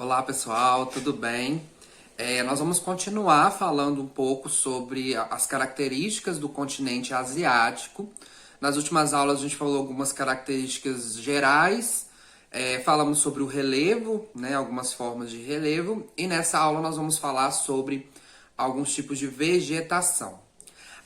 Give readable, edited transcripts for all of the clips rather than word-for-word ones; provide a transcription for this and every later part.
Olá pessoal, tudo bem? Nós vamos continuar falando um pouco sobre as características do continente asiático. Nas últimas aulas a gente falou algumas características gerais, falamos sobre o relevo, né, algumas formas de relevo, e nessa aula nós vamos falar sobre alguns tipos de vegetação.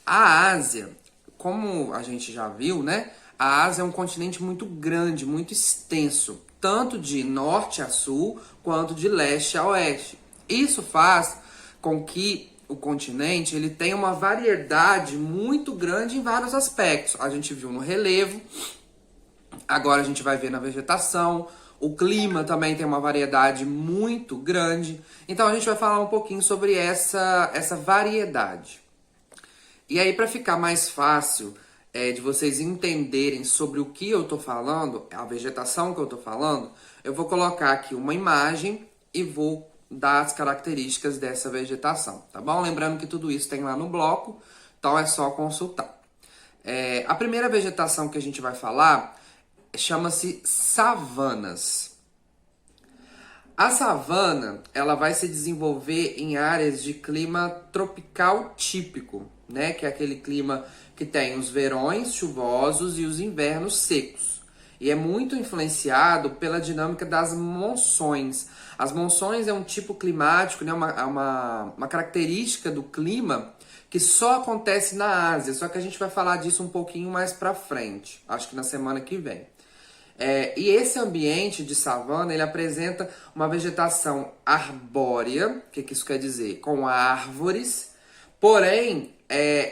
A Ásia, como a gente já viu, né? A Ásia é um continente muito grande, muito extenso, tanto de norte a sul, quanto de leste a oeste. Isso faz com que o continente ele tenha uma variedade muito grande em vários aspectos. A gente viu no relevo, agora a gente vai ver na vegetação, o clima também tem uma variedade muito grande. Então a gente vai falar um pouquinho sobre essa variedade. E aí, para ficar mais fácil de vocês entenderem sobre o que eu tô falando, a vegetação que eu tô falando, eu vou colocar aqui uma imagem e vou dar as características dessa vegetação, tá bom? Lembrando que tudo isso tem lá no bloco, então é só consultar. A primeira vegetação que a gente vai falar chama-se savanas. A savana, ela vai se desenvolver em áreas de clima tropical típico, né? Que é aquele clima que tem os verões chuvosos e os invernos secos. E é muito influenciado pela dinâmica das monções. As monções é um tipo climático, né? Uma característica do clima que só acontece na Ásia. Só que a gente vai falar disso um pouquinho mais pra frente. Acho que na semana que vem. E esse ambiente de savana, ele apresenta uma vegetação arbórea, o que isso quer dizer? Com árvores, porém,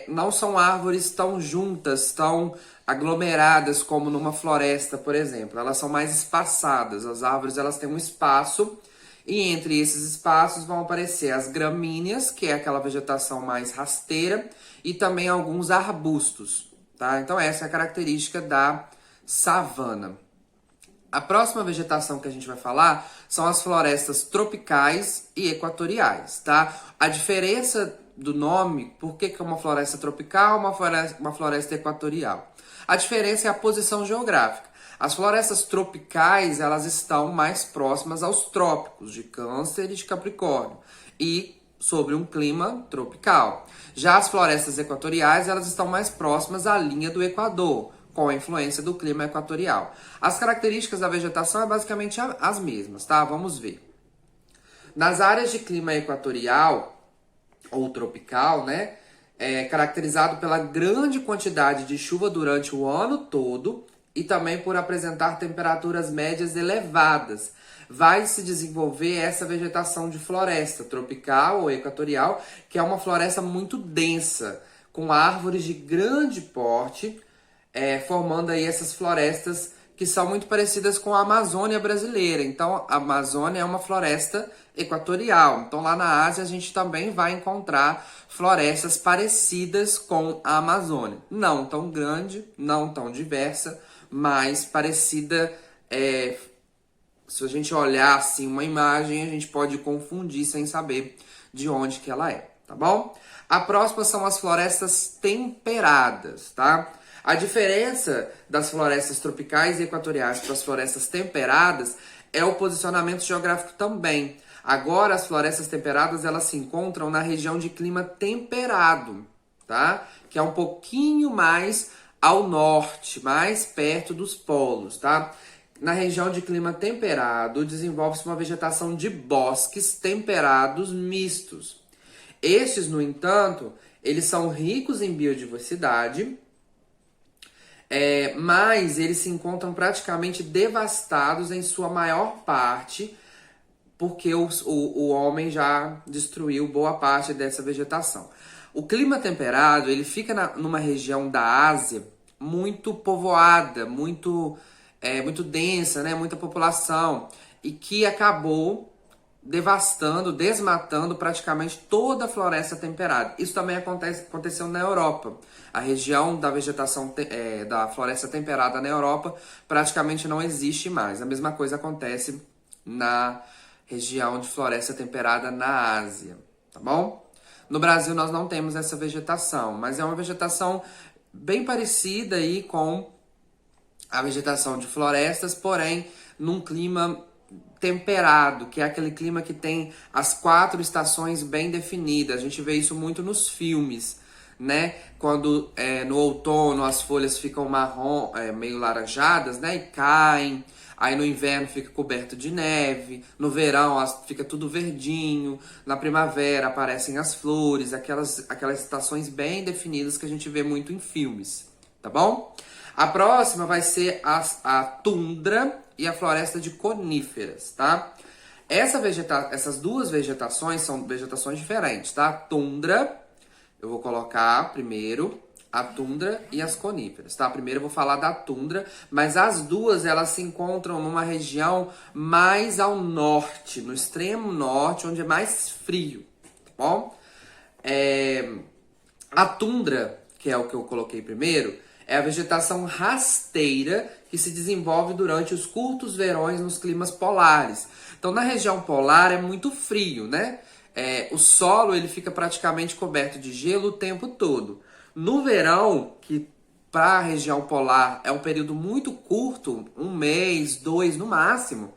não são árvores tão juntas, tão aglomeradas como numa floresta, por exemplo. Elas são mais espaçadas, as árvores elas têm um espaço, e entre esses espaços vão aparecer as gramíneas, que é aquela vegetação mais rasteira, e também alguns arbustos, tá? Então essa é a característica da savana. A próxima vegetação que a gente vai falar são as florestas tropicais e equatoriais, tá? A diferença do nome, por que é uma floresta tropical e uma floresta equatorial? A diferença é a posição geográfica. As florestas tropicais, elas estão mais próximas aos trópicos de Câncer e de Capricórnio e sobre um clima tropical. Já as florestas equatoriais, elas estão mais próximas à linha do Equador, com a influência do clima equatorial. As características da vegetação é basicamente as mesmas, tá? Vamos ver. Nas áreas de clima equatorial ou tropical, né, é caracterizado pela grande quantidade de chuva durante o ano todo e também por apresentar temperaturas médias elevadas. Vai se desenvolver essa vegetação de floresta tropical ou equatorial, que é uma floresta muito densa, com árvores de grande porte, formando aí essas florestas que são muito parecidas com a Amazônia brasileira. Então, a Amazônia é uma floresta equatorial. Então, lá na Ásia, a gente também vai encontrar florestas parecidas com a Amazônia. Não tão grande, não tão diversa, mas parecida. Se a gente olhar assim uma imagem, a gente pode confundir sem saber de onde que ela é, tá bom? A próxima são as florestas temperadas, tá? A diferença das florestas tropicais e equatoriais para as florestas temperadas é o posicionamento geográfico também. Agora, as florestas temperadas, elas se encontram na região de clima temperado, tá? Que é um pouquinho mais ao norte, mais perto dos polos, tá? Na região de clima temperado, desenvolve-se uma vegetação de bosques temperados mistos. Estes, no entanto, eles são ricos em biodiversidade, mas eles se encontram praticamente devastados em sua maior parte, porque o homem já destruiu boa parte dessa vegetação. O clima temperado, ele fica numa região da Ásia muito povoada, muito densa, né? Muita população, e que acabou desmatando praticamente toda a floresta temperada. Isso também aconteceu na Europa. A região da vegetação da floresta temperada na Europa praticamente não existe mais. A mesma coisa acontece na região de floresta temperada na Ásia, tá bom? No Brasil nós não temos essa vegetação, mas é uma vegetação bem parecida aí com a vegetação de florestas, porém num clima temperado, que é aquele clima que tem as 4 estações bem definidas. A gente vê isso muito nos filmes, né? Quando no outono as folhas ficam marrom, meio laranjadas, né? E caem. Aí no inverno fica coberto de neve, no verão fica tudo verdinho, na primavera aparecem as flores, aquelas estações bem definidas que a gente vê muito em filmes, tá bom? A próxima vai ser a tundra e a floresta de coníferas, tá? Essas duas vegetações são vegetações diferentes, tá? Tundra, eu vou colocar primeiro a tundra e as coníferas, tá? Primeiro eu vou falar da tundra, mas as duas elas se encontram numa região mais ao norte, no extremo norte, onde é mais frio, tá bom? A tundra, que é o que eu coloquei primeiro, é a vegetação rasteira que se desenvolve durante os curtos verões nos climas polares. Então, na região polar é muito frio, né? O solo ele fica praticamente coberto de gelo o tempo todo. No verão, que para a região polar é um período muito curto, 1 mês, 2 no máximo,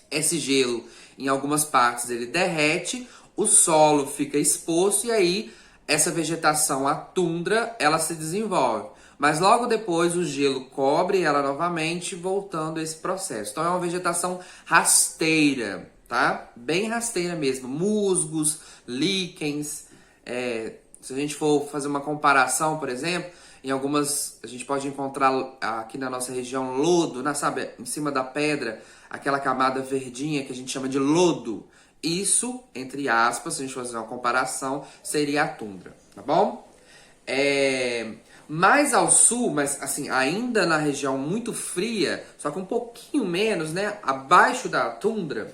esse gelo em algumas partes ele derrete, o solo fica exposto e aí essa vegetação, a tundra, ela se desenvolve. Mas logo depois o gelo cobre ela novamente, voltando a esse processo. Então é uma vegetação rasteira, tá? Bem rasteira mesmo. Musgos, líquens. Se a gente for fazer uma comparação, por exemplo, em algumas a gente pode encontrar aqui na nossa região lodo, sabe, em cima da pedra, aquela camada verdinha que a gente chama de lodo. Isso, entre aspas, se a gente fazer uma comparação, seria a tundra, tá bom? Mais ao sul, mas assim, ainda na região muito fria, só que um pouquinho menos, né? Abaixo da tundra,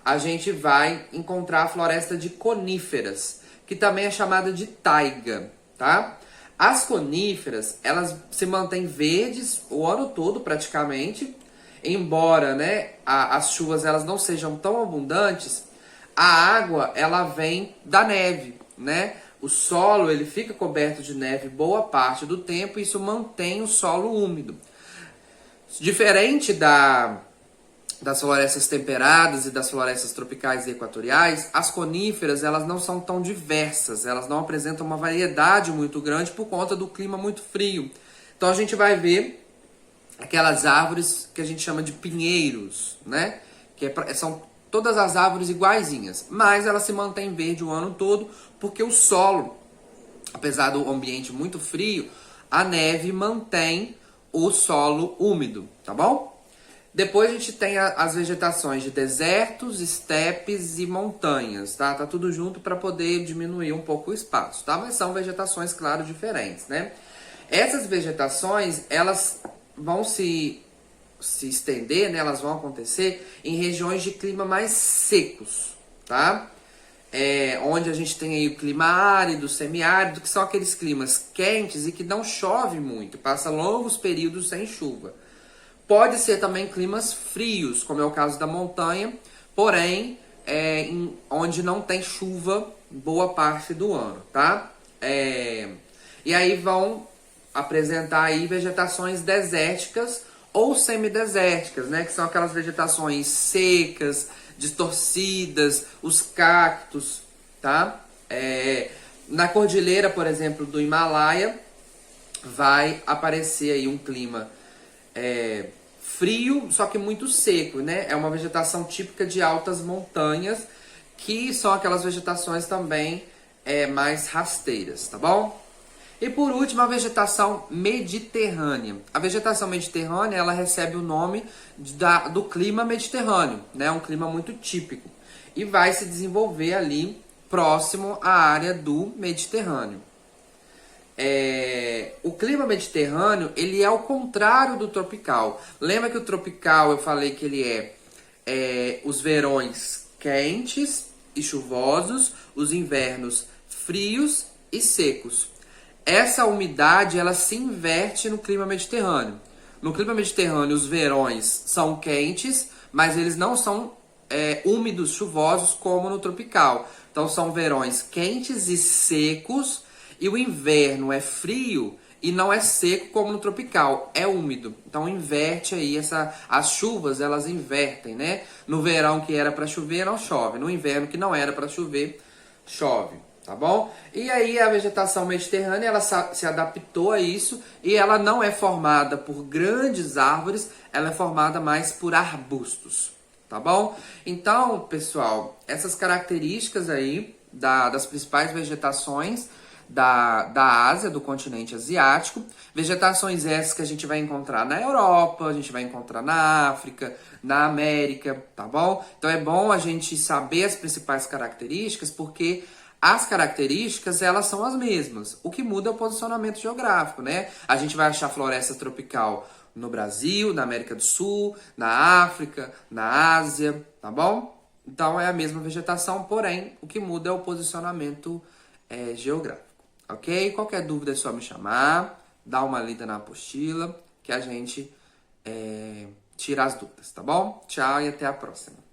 a gente vai encontrar a floresta de coníferas, que também é chamada de taiga, tá? As coníferas, elas se mantêm verdes o ano todo praticamente, embora, né, as chuvas elas não sejam tão abundantes, a água ela vem da neve, né? O solo ele fica coberto de neve boa parte do tempo e isso mantém o solo úmido. Diferente das florestas temperadas e das florestas tropicais e equatoriais, as coníferas elas não são tão diversas, elas não apresentam uma variedade muito grande por conta do clima muito frio. Então a gente vai ver aquelas árvores que a gente chama de pinheiros, né? São todas as árvores iguaizinhas, mas elas se mantêm verde o ano todo porque o solo, apesar do ambiente muito frio, a neve mantém o solo úmido, tá bom? Depois a gente tem as vegetações de desertos, estepes e montanhas, tá? Tá tudo junto para poder diminuir um pouco o espaço, tá? Mas são vegetações, claro, diferentes, né? Essas vegetações, elas vão se estender, né? Elas vão acontecer em regiões de clima mais secos, tá? Onde a gente tem aí o clima árido, semiárido, que são aqueles climas quentes e que não chove muito, passa longos períodos sem chuva. Pode ser também climas frios, como é o caso da montanha, porém, onde não tem chuva boa parte do ano, tá? E aí vão apresentar aí vegetações desérticas ou semidesérticas, né? Que são aquelas vegetações secas, distorcidas, os cactos, tá? Na cordilheira, por exemplo, do Himalaia, vai aparecer aí um clima frio, só que muito seco, né? É uma vegetação típica de altas montanhas, que são aquelas vegetações também mais rasteiras, tá bom? E por último, a vegetação mediterrânea. A vegetação mediterrânea, ela recebe o nome do clima mediterrâneo, né? Um clima muito típico. E vai se desenvolver ali próximo à área do Mediterrâneo. O clima mediterrâneo, ele é ao contrário do tropical. Lembra que o tropical, eu falei que ele os verões quentes e chuvosos, os invernos frios e secos. Essa umidade, ela se inverte no clima mediterrâneo. No clima mediterrâneo, os verões são quentes, mas eles não são úmidos, chuvosos, como no tropical. Então, são verões quentes e secos, e o inverno é frio e não é seco como no tropical, é úmido. Então inverte aí as chuvas, elas invertem, né? No verão que era para chover, não chove. No inverno que não era para chover, chove, tá bom? E aí a vegetação mediterrânea, ela se adaptou a isso e ela não é formada por grandes árvores, ela é formada mais por arbustos, tá bom? Então, pessoal, essas características aí das principais vegetações da Ásia, do continente asiático. Vegetações essas que a gente vai encontrar na Europa, a gente vai encontrar na África, na América, tá bom? Então é bom a gente saber as principais características, porque as características, elas são as mesmas. O que muda é o posicionamento geográfico, né? A gente vai achar floresta tropical no Brasil, na América do Sul, na África, na Ásia, tá bom? Então é a mesma vegetação, porém, o que muda é o posicionamento geográfico. Ok? Qualquer dúvida é só me chamar, dar uma lida na apostila, que a gente tira as dúvidas, tá bom? Tchau e até a próxima.